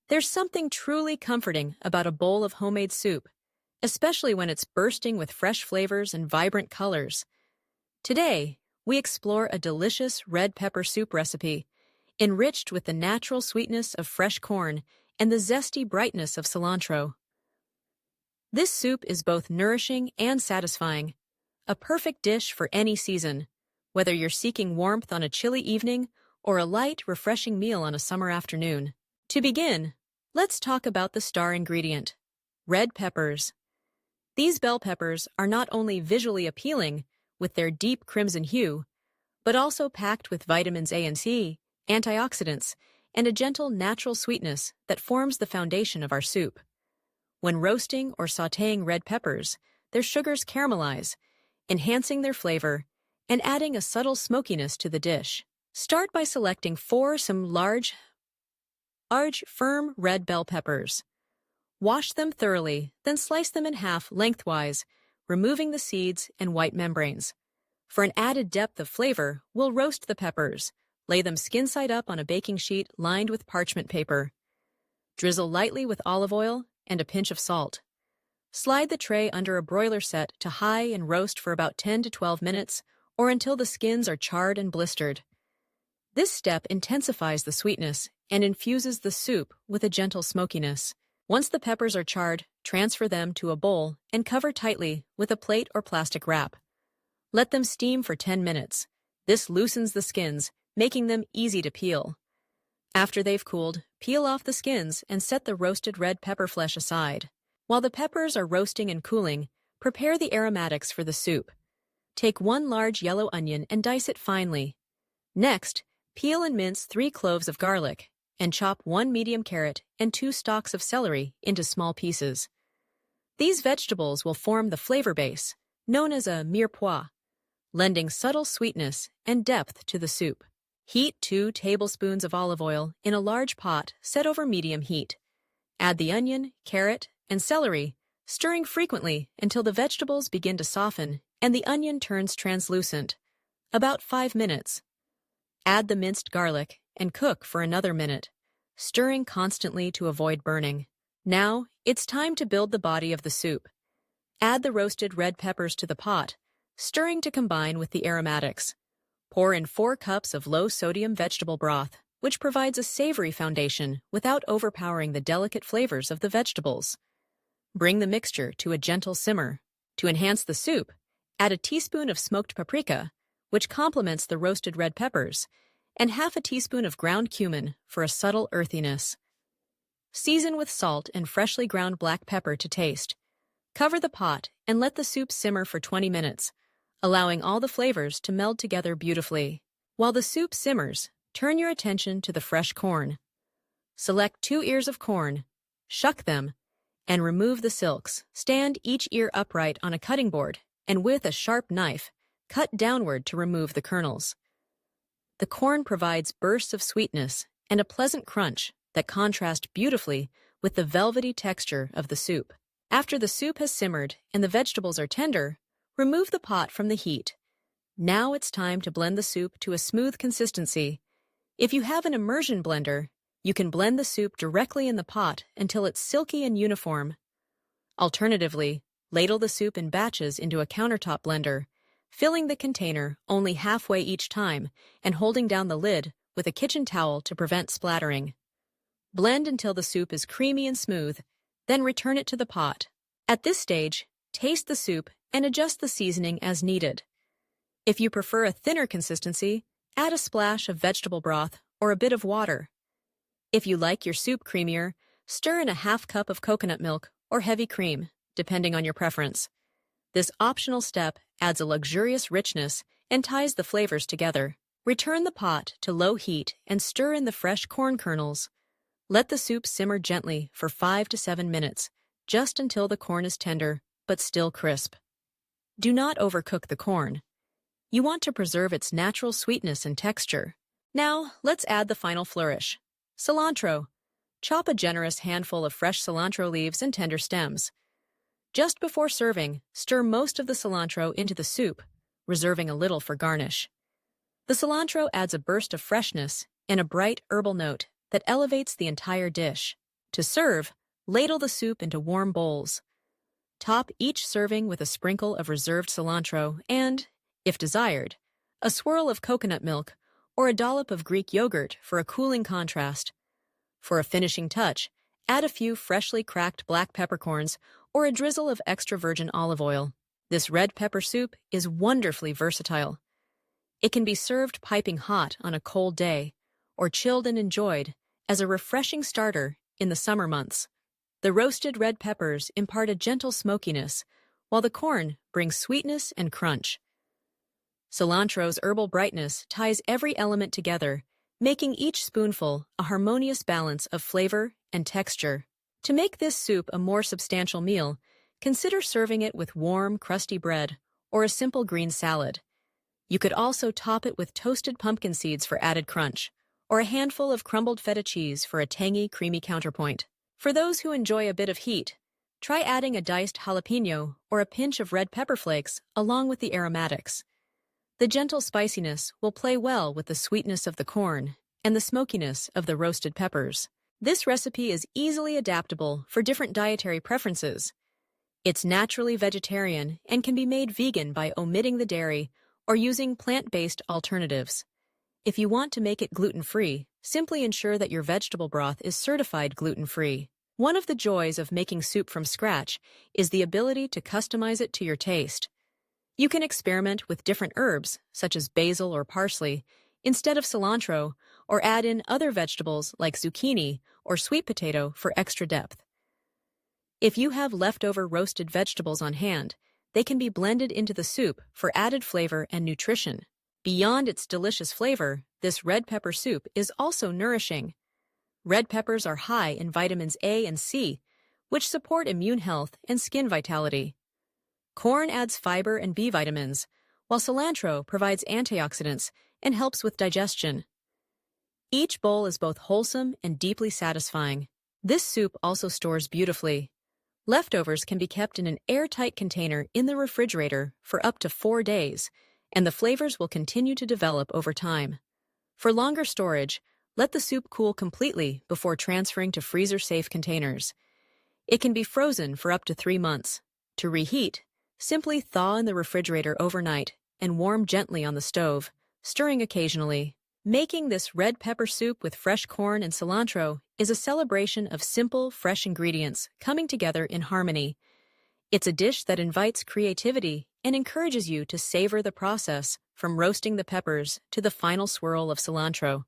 There's something truly comforting about a bowl of homemade soup, especially when it's bursting with fresh flavors and vibrant colors. Today, we explore a delicious red pepper soup recipe, enriched with the natural sweetness of fresh corn and the zesty brightness of cilantro. This soup is both nourishing and satisfying, a perfect dish for any season, whether you're seeking warmth on a chilly evening or a light, refreshing meal on a summer afternoon. To begin, let's talk about the star ingredient, red peppers. These bell peppers are not only visually appealing with their deep crimson hue, but also packed with vitamins A and C, antioxidants, and a gentle natural sweetness that forms the foundation of our soup. When roasting or sautéing red peppers, their sugars caramelize, enhancing their flavor and adding a subtle smokiness to the dish. Start by selecting some large, firm red bell peppers. Wash them thoroughly, then slice them in half lengthwise, removing the seeds and white membranes. For an added depth of flavor, we'll roast the peppers. Lay them skin side up on a baking sheet lined with parchment paper. Drizzle lightly with olive oil and a pinch of salt. Slide the tray under a broiler set to high and roast for about 10 to 12 minutes or until the skins are charred and blistered. This step intensifies the sweetness and infuses the soup with a gentle smokiness. Once the peppers are charred, transfer them to a bowl and cover tightly with a plate or plastic wrap. Let them steam for 10 minutes. This loosens the skins, making them easy to peel. After they've cooled, peel off the skins and set the roasted red pepper flesh aside. While the peppers are roasting and cooling, prepare the aromatics for the soup. Take 1 large yellow onion and dice it finely. Next, peel and mince 3 cloves of garlic, and chop 1 medium carrot and 2 stalks of celery into small pieces. These vegetables will form the flavor base, known as a mirepoix, lending subtle sweetness and depth to the soup. Heat 2 tablespoons of olive oil in a large pot set over medium heat. Add the onion, carrot, and celery, stirring frequently until the vegetables begin to soften and the onion turns translucent. About 5 minutes. Add the minced garlic and cook for another minute, stirring constantly to avoid burning. Now, it's time to build the body of the soup. Add the roasted red peppers to the pot, stirring to combine with the aromatics. Pour in 4 cups of low-sodium vegetable broth, which provides a savory foundation without overpowering the delicate flavors of the vegetables. Bring the mixture to a gentle simmer. To enhance the soup, add a teaspoon of smoked paprika, which complements the roasted red peppers, and half a teaspoon of ground cumin for a subtle earthiness. Season with salt and freshly ground black pepper to taste. Cover the pot and let the soup simmer for 20 minutes, allowing all the flavors to meld together beautifully. While the soup simmers, turn your attention to the fresh corn. Select 2 ears of corn, shuck them, and remove the silks. Stand each ear upright on a cutting board, and with a sharp knife, cut downward to remove the kernels. The corn provides bursts of sweetness and a pleasant crunch that contrast beautifully with the velvety texture of the soup. After the soup has simmered and the vegetables are tender, remove the pot from the heat. Now it's time to blend the soup to a smooth consistency. If you have an immersion blender, you can blend the soup directly in the pot until it's silky and uniform. Alternatively, ladle the soup in batches into a countertop blender, filling the container only halfway each time and holding down the lid with a kitchen towel to prevent splattering. Blend until the soup is creamy and smooth, then return it to the pot. At this stage, taste the soup and adjust the seasoning as needed. If you prefer a thinner consistency, add a splash of vegetable broth or a bit of water. If you like your soup creamier, stir in a half cup of coconut milk or heavy cream, depending on your preference. This optional step adds a luxurious richness and ties the flavors together. Return the pot to low heat and stir in the fresh corn kernels. Let the soup simmer gently for 5 to 7 minutes, just until the corn is tender but still crisp. Do not overcook the corn. You want to preserve its natural sweetness and texture. Now, let's add the final flourish. Cilantro. Chop a generous handful of fresh cilantro leaves and tender stems. Just before serving, stir most of the cilantro into the soup, reserving a little for garnish. The cilantro adds a burst of freshness and a bright herbal note that elevates the entire dish. To serve, ladle the soup into warm bowls. Top each serving with a sprinkle of reserved cilantro and, if desired, a swirl of coconut milk or a dollop of Greek yogurt for a cooling contrast. For a finishing touch, add a few freshly cracked black peppercorns or a drizzle of extra virgin olive oil. This red pepper soup is wonderfully versatile. It can be served piping hot on a cold day or chilled and enjoyed as a refreshing starter in the summer months. The roasted red peppers impart a gentle smokiness, while the corn brings sweetness and crunch. Cilantro's herbal brightness ties every element together, making each spoonful a harmonious balance of flavor and texture. To make this soup a more substantial meal, consider serving it with warm, crusty bread or a simple green salad. You could also top it with toasted pumpkin seeds for added crunch, or a handful of crumbled feta cheese for a tangy, creamy counterpoint. For those who enjoy a bit of heat, try adding a diced jalapeno or a pinch of red pepper flakes along with the aromatics. The gentle spiciness will play well with the sweetness of the corn and the smokiness of the roasted peppers. This recipe is easily adaptable for different dietary preferences. It's naturally vegetarian and can be made vegan by omitting the dairy or using plant-based alternatives. If you want to make it gluten-free, simply ensure that your vegetable broth is certified gluten-free. One of the joys of making soup from scratch is the ability to customize it to your taste. You can experiment with different herbs, such as basil or parsley, instead of cilantro, or add in other vegetables like zucchini or sweet potato for extra depth. If you have leftover roasted vegetables on hand, they can be blended into the soup for added flavor and nutrition. Beyond its delicious flavor, this red pepper soup is also nourishing. Red peppers are high in vitamins A and C, which support immune health and skin vitality. Corn adds fiber and B vitamins, while cilantro provides antioxidants and helps with digestion. Each bowl is both wholesome and deeply satisfying. This soup also stores beautifully. Leftovers can be kept in an airtight container in the refrigerator for up to 4 days, and the flavors will continue to develop over time. For longer storage, let the soup cool completely before transferring to freezer-safe containers. It can be frozen for up to 3 months. To reheat, simply thaw in the refrigerator overnight and warm gently on the stove, stirring occasionally. Making this red pepper soup with fresh corn and cilantro is a celebration of simple, fresh ingredients coming together in harmony. It's a dish that invites creativity and encourages you to savor the process from roasting the peppers to the final swirl of cilantro.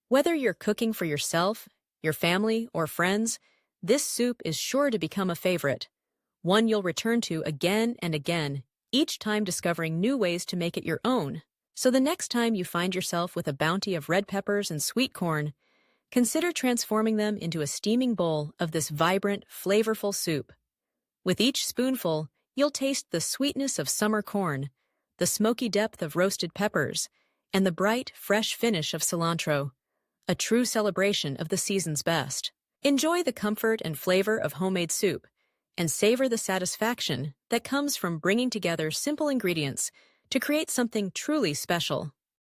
Whether you're cooking for yourself, your family, or friends, this soup is sure to become a favorite, one you'll return to again and again, each time discovering new ways to make it your own. So the next time you find yourself with a bounty of red peppers and sweet corn, consider transforming them into a steaming bowl of this vibrant, flavorful soup. With each spoonful, you'll taste the sweetness of summer corn, the smoky depth of roasted peppers, and the bright, fresh finish of cilantro, a true celebration of the season's best. Enjoy the comfort and flavor of homemade soup, and savor the satisfaction that comes from bringing together simple ingredients to create something truly special.